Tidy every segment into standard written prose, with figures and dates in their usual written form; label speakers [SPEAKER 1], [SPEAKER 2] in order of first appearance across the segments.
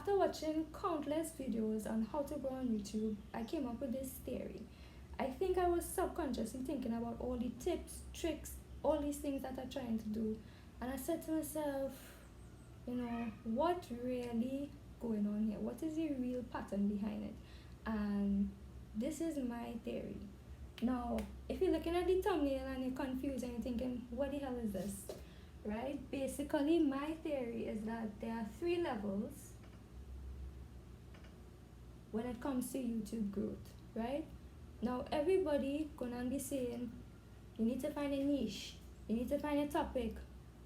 [SPEAKER 1] after watching countless videos on how to grow on YouTube, I came up with this theory. I think I was subconsciously thinking about all the tips, tricks, all these things that I'm trying to do. And I said to myself, you know, what really going on here? What is the real pattern behind it? And this is my theory. Now, if you're looking at the thumbnail and you're confused and you're thinking, what the hell is this? Right? Basically, my theory is that there are 3 levels when it comes to YouTube growth, right? Now, everybody gonna be saying, you need to find a niche, you need to find a topic,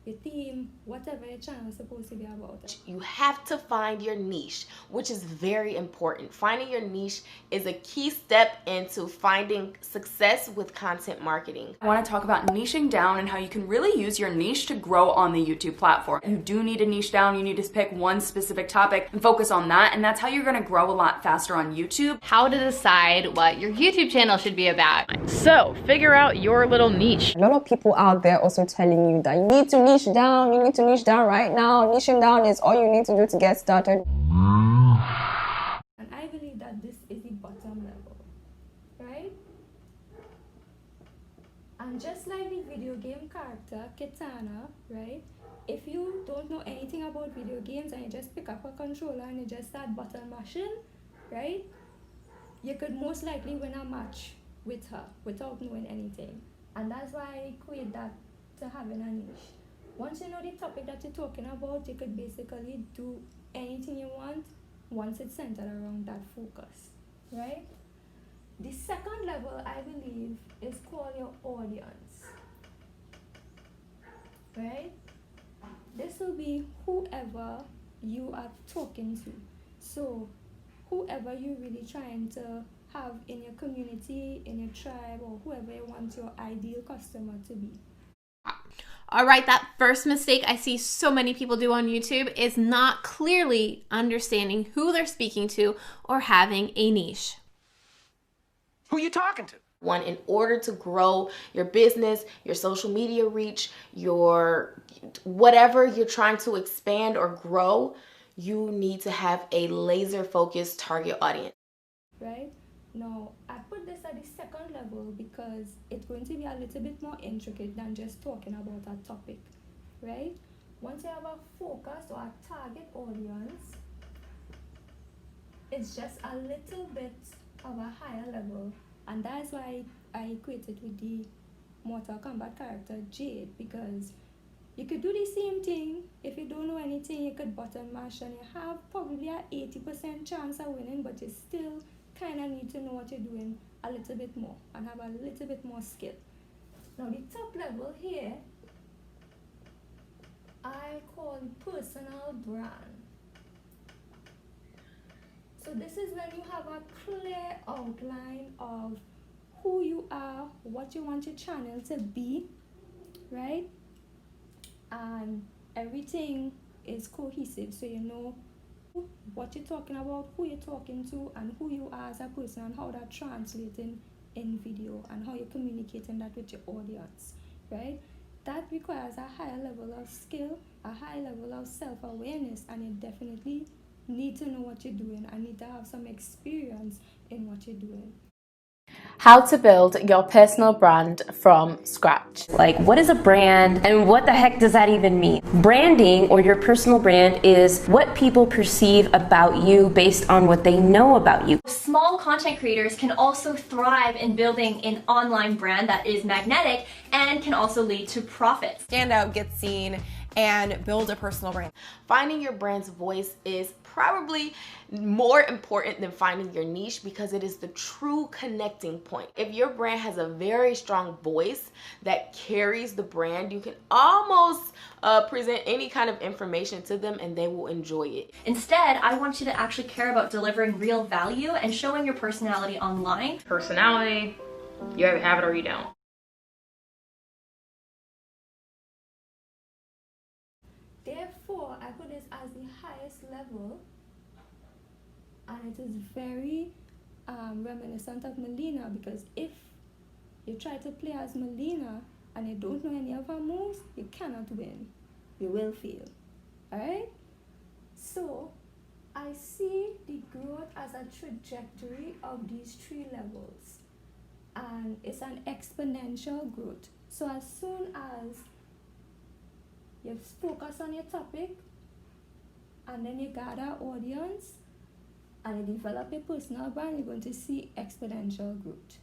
[SPEAKER 1] your theme, whatever your channel is supposed to be about.
[SPEAKER 2] You have to find your niche, which is very important. Finding your niche is a key step into finding success with content marketing.
[SPEAKER 3] I want to talk about niching down and how you can really use your niche to grow on the YouTube platform. You do need to niche down. You need to pick one specific topic and focus on that, and that's how you're going to grow a lot faster on YouTube.
[SPEAKER 4] How to decide what your YouTube channel should be about. So figure out your little niche.
[SPEAKER 5] A lot of people out there also telling you that you need to niche down, you need to niche down right now. Niching down is all you need to do to get started.
[SPEAKER 1] And I believe that this is the bottom level, right? And just like the video game character Katana, right? If you don't know anything about video games and you just pick up a controller and you just start button mashing, right? You could most likely win a match with her without knowing anything. And that's why I equate that to having a niche. Once you know the topic that you're talking about, you could basically do anything you want once it's centered around that focus, right? The second level, I believe, is called your audience, right? This will be whoever you are talking to. So whoever you're really trying to have in your community, in your tribe, or whoever you want your ideal customer to be.
[SPEAKER 4] All right, that first mistake I see so many people do on YouTube is not clearly understanding who they're speaking to or having a niche.
[SPEAKER 6] Who you talking to?
[SPEAKER 2] One, in order to grow your business, your social media reach, your whatever you're trying to expand or grow, you need to have a laser focused target audience.
[SPEAKER 1] Right? Now, I put this at the second level because it's going to be a little bit more intricate than just talking about a topic, right? Once you have a focus or a target audience, it's just a little bit of a higher level, and that's why I equate it with the Mortal Kombat character Jade, because you could do the same thing. If you don't know anything, you could button mash and you have probably an 80% chance of winning, but you still kind of need to know what you're doing a little bit more and have a little bit more skill. Now the top level here, I call personal brand. So this is when you have a clear outline of who you are, what you want your channel to be, right? And everything is cohesive, so you know what you're talking about, who you're talking to, and who you are as a person, and how that translating in video, and how you're communicating that with your audience, right? That requires a higher level of skill, a high level of self-awareness, and you definitely need to know what you're doing and need to have some experience in what you're doing.
[SPEAKER 7] How to build your personal brand from scratch.
[SPEAKER 5] Like, what is a brand and what the heck does that even mean? Branding, or your personal brand, is what people perceive about you based on what they know about you.
[SPEAKER 8] Small content creators can also thrive in building an online brand that is magnetic and can also lead to profits.
[SPEAKER 9] Stand out, get seen, and build a personal brand.
[SPEAKER 2] Finding your brand's voice is probably more important than finding your niche, because it is the true connecting point. If your brand has a very strong voice that carries the brand, you can almost present any kind of information to them and they will enjoy it.
[SPEAKER 8] Instead, I want you to actually care about delivering real value and showing your personality online.
[SPEAKER 4] Personality, you either have it or you don't.
[SPEAKER 1] Therefore, I put this as the highest level, and it is very reminiscent of Melina, because if you try to play as Melina and you don't know any of her moves, you cannot win. You will fail. Alright? So, I I see the growth as a trajectory of these 3 levels, and it's an exponential growth. So as soon as you focus on your topic and then you gather audience and you develop a personal brand, you're going to see exponential growth.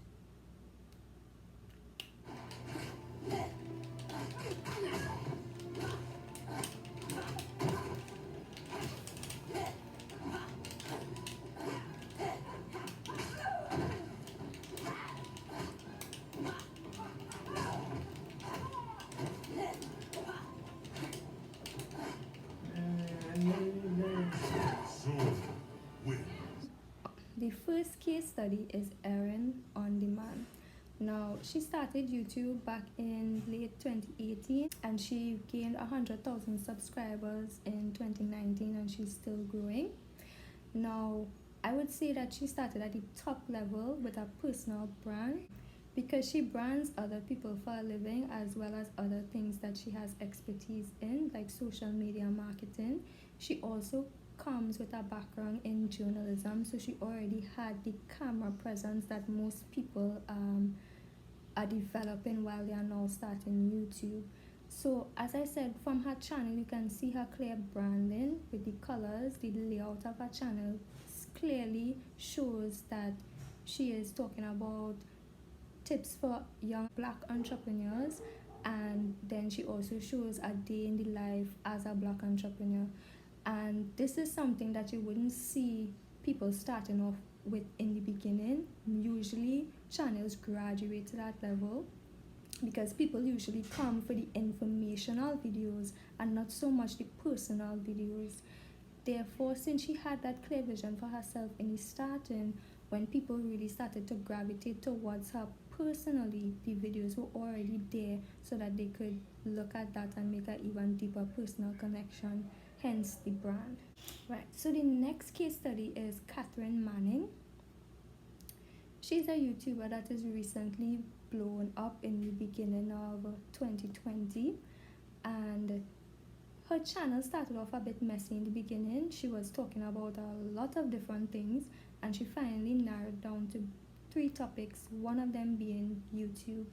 [SPEAKER 1] The first case study is Erin on demand. Now, she started YouTube back in late 2018 and she gained 100,000 subscribers in 2019 and she's still growing. Now, I would say that she started at the top level with a personal brand because she brands other people for a living as well as other things that she has expertise in, like social media marketing. She also comes with a background in journalism, so she already had the camera presence that most people are developing while they are now starting YouTube. So as I said, from her channel you can see her clear branding with the colors. The layout of her channel clearly shows that she is talking about tips for young Black entrepreneurs, and then she also shows a day in the life as a Black entrepreneur. And this is something that you wouldn't see people starting off with in the beginning. Usually channels graduate to that level because people usually come for the informational videos and not so much the personal videos. Therefore, since she had that clear vision for herself in the starting, when people really started to gravitate towards her personally, the videos were already there so that they could look at that and make an even deeper personal connection, hence the brand. Right, so the next case study is Cathrin Manning. She's a YouTuber that is recently blown up in the beginning of 2020, and her channel started off a bit messy in the beginning. She was talking about a lot of different things and she finally narrowed down to 3 topics, one of them being YouTube.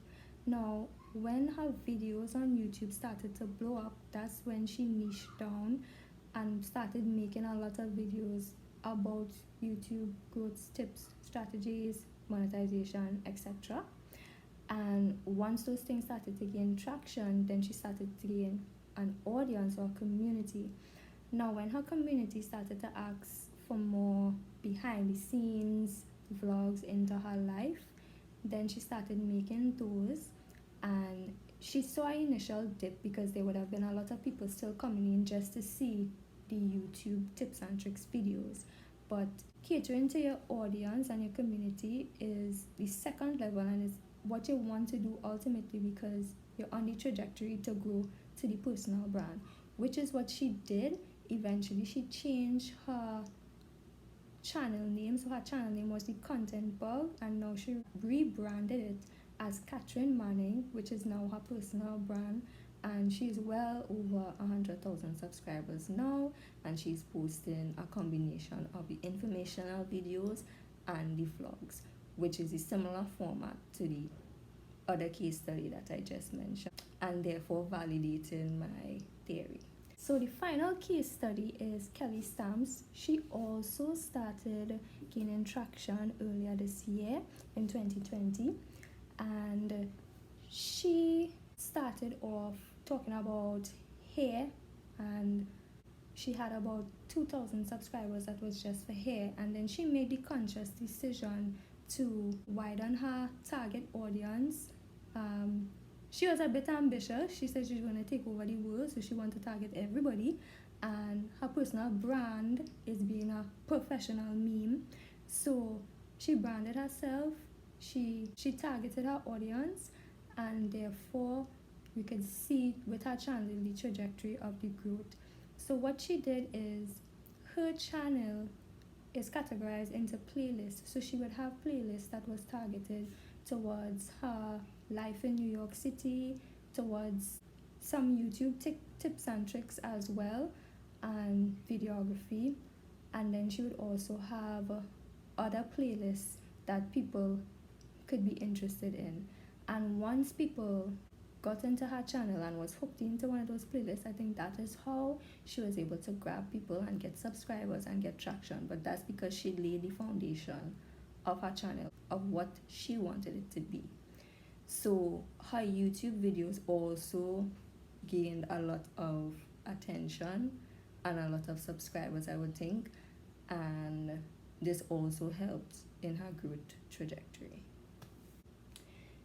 [SPEAKER 1] Now, when her videos on YouTube started to blow up, that's when she niched down and started making a lot of videos about YouTube growth tips, strategies, monetization, etc. And once those things started to gain traction, then she started to gain an audience or community. Now, when her community started to ask for more behind the scenes vlogs into her life, then she started making those, and she saw an initial dip because there would have been a lot of people still coming in just to see the YouTube tips and tricks videos. But catering to your audience and your community is the second level, and is what you want to do ultimately because you're on the trajectory to grow to the personal brand, which is what she did. Eventually she changed her channel name, so her channel name was theContentbug, and now she rebranded it as Cathrin Manning, which is now her personal brand, and she's well over 100,000 subscribers now, and she's posting a combination of the informational videos and the vlogs, which is a similar format to the other case study that I just mentioned, and therefore validating my theory. So the final case study is Kelly Stamps. She also started gaining traction earlier this year in 2020, and she started off talking about hair, and she had about 2,000 subscribers that was just for hair, and then she made the conscious decision to widen her target audience. She was a bit ambitious. She said she's going to take over the world, so she wanted to target everybody, and her personal brand is being a professional meme. So she branded herself, she targeted her audience, and therefore we could see with her channel the trajectory of the growth. So what she did is, her channel is categorized into playlists, so she would have playlists that was targeted towards her life in New York City, towards some YouTube tips and tricks as well, and videography. And then she would also have other playlists that people could be interested in. And once people got into her channel and was hooked into one of those playlists, I think that is how she was able to grab people and get subscribers and get traction. But that's because she laid the foundation of her channel, of what she wanted it to be. So her YouTube videos also gained a lot of attention and a lot of subscribers, I would think, and this also helped in her growth trajectory.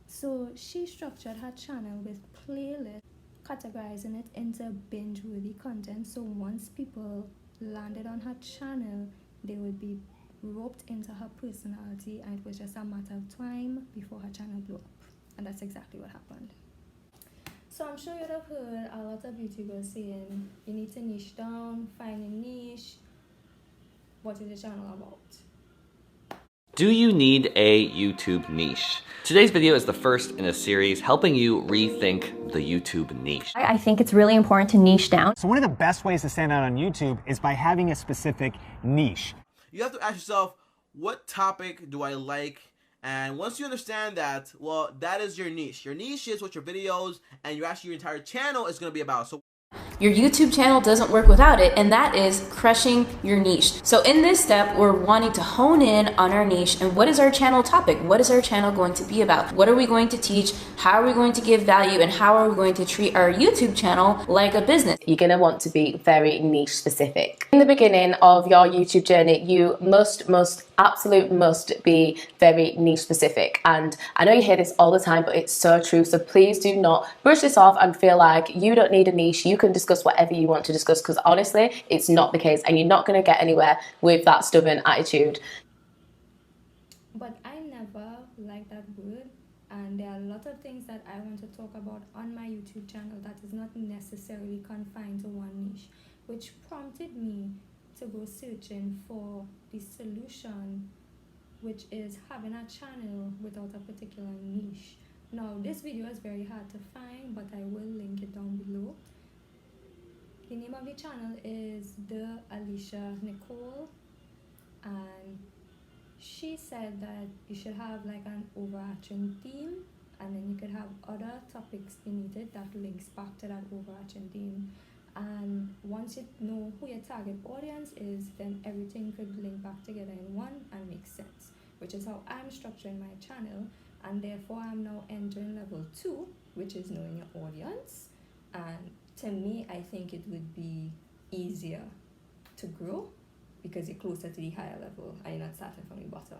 [SPEAKER 1] So she structured her channel with playlists, categorizing it into binge-worthy content. So once people landed on her channel, they would be roped into her personality, and it was just a matter of time before her channel blew up. And that's exactly what happened. So I'm sure you'd have heard a lot of YouTubers saying you need to niche down, find a niche. What is your channel about?
[SPEAKER 10] Do you need a YouTube niche? Today's video is the first in a series helping you rethink the YouTube niche.
[SPEAKER 8] I think it's really important to niche down.
[SPEAKER 11] So one of the best ways to stand out on YouTube is by having a specific niche.
[SPEAKER 12] You have to ask yourself, what topic do I like? And once you understand that, well, that is your niche. Your niche is what your videos and your entire channel is going to be about. So
[SPEAKER 5] Your YouTube channel doesn't work without it, and that is crushing your niche. So in this step, we're wanting to hone in on our niche and what is our channel topic? What is our channel going to be about? What are we going to teach? How are we going to give value? And how are we going to treat our YouTube channel like a business?
[SPEAKER 7] You're going to want to be very niche specific. In the beginning of your YouTube journey, you must be very niche specific. And I know you hear this all the time, but it's so true. So please do not brush this off and feel like you don't need a niche. You can discuss whatever you want to discuss, because honestly, it's not the case, and you're not going to get anywhere with that stubborn attitude.
[SPEAKER 1] But I never liked that word, and there are a lot of things that I want to talk about on my YouTube channel that is not necessarily confined to one niche, which prompted me to go searching for the solution, which is having a channel without a particular niche. Now, this video is very hard to find, but I will link it down below. The name of the channel is The Alicia Nicole, and she said that you should have like an overarching theme, and then you could have other topics beneath it that links back to that overarching theme. And once you know who your target audience is, then everything could link back together in one and make sense, which is how I'm structuring my channel. And therefore I'm now entering level 2, which is knowing your audience. And to me, I think it would be easier to grow because you're closer to the higher level and you're not starting from the bottom.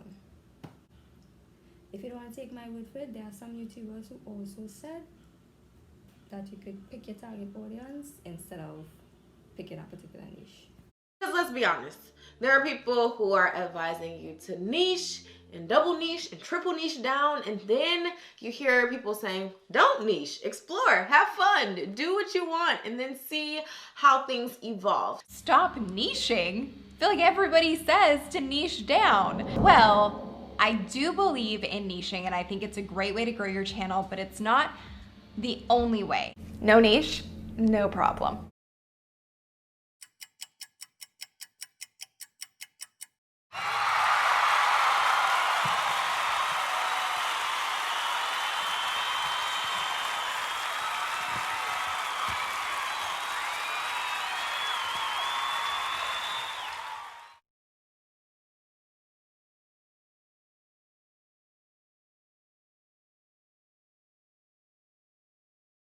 [SPEAKER 1] If you don't want to take my word for it, there are some YouTubers who also said that you could pick your target audience instead of picking a particular niche.
[SPEAKER 2] Because let's be honest, there are people who are advising you to niche and double niche and triple niche down, and then you hear people saying, don't niche, explore, have fun, do what you want, and then see how things evolve.
[SPEAKER 13] Stop niching? I feel like everybody says to niche down. Well, I do believe in niching, and I think it's a great way to grow your channel, but it's not the only way. No niche, no problem.